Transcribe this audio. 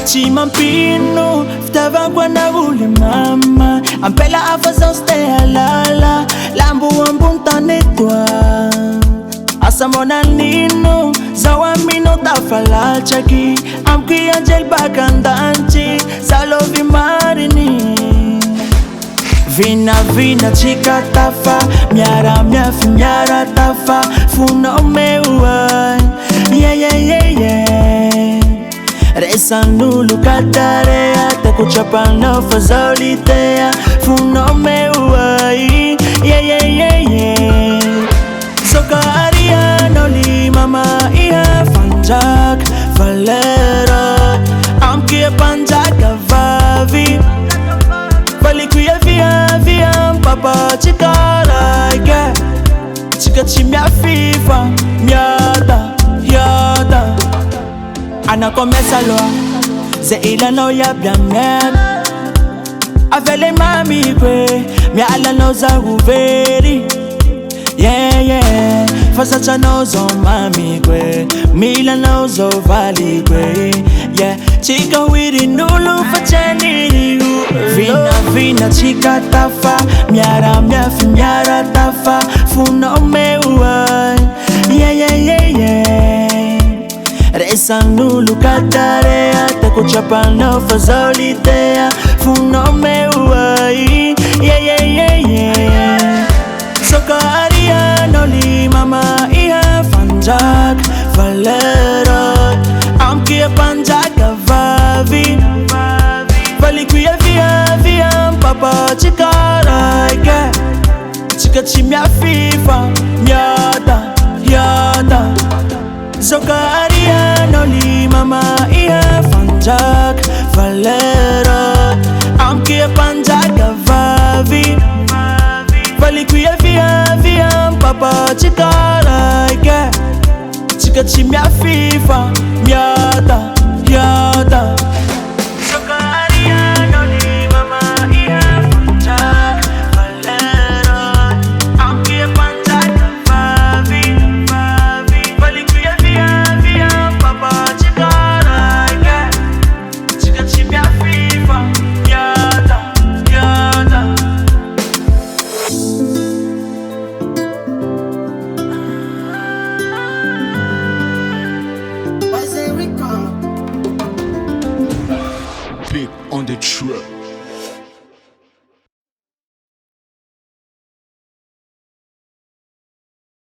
Chimampino, fitavangwa na ule mama Ampela afazão stea lala Lambu ambunta netwa Asa mona nino Zawamino tafala chaki Amki angel bakandanchi Salovi marini Vina chica tafa Miara miafi miara tafa Funo meuai Yeah Resa nulu katarea Taku chapana fazolitea Funo meuai Yeah Soka Ariano li mama Ia fanjak Valera Amkia panjaka vavi Valikuya via Papa chikara Chika chimia fifa Miada Ana começa loa Ze ila no ya biamet Avele mami kwe Mi ala no za uveri Yeah Fasa cha no zo mami kwe Mila no zo vali kwe Yeah Chika wiri nulu facheni Vina chika tafa Miara miafi miara tafa Funo meuai Yeah Resa nulu katarea Taku chapana fazolitea Funo meuai Yeah Soka Ariano li mama Ia fanjak Valera Amkia panjaka vavi Valikuya via Papa chikara Chika chimia fifa Miada Soka Ariano li mama Ia fanjak Valera Amkia panjaka vavi Valikuya via Papa chikara Chika chimia fifa Miada Soka Ariano li mama Ia fanjak Valera Amkia panjaka vavi Valikuya via Papa chikara Chika chimia fifa Miada Big on the track.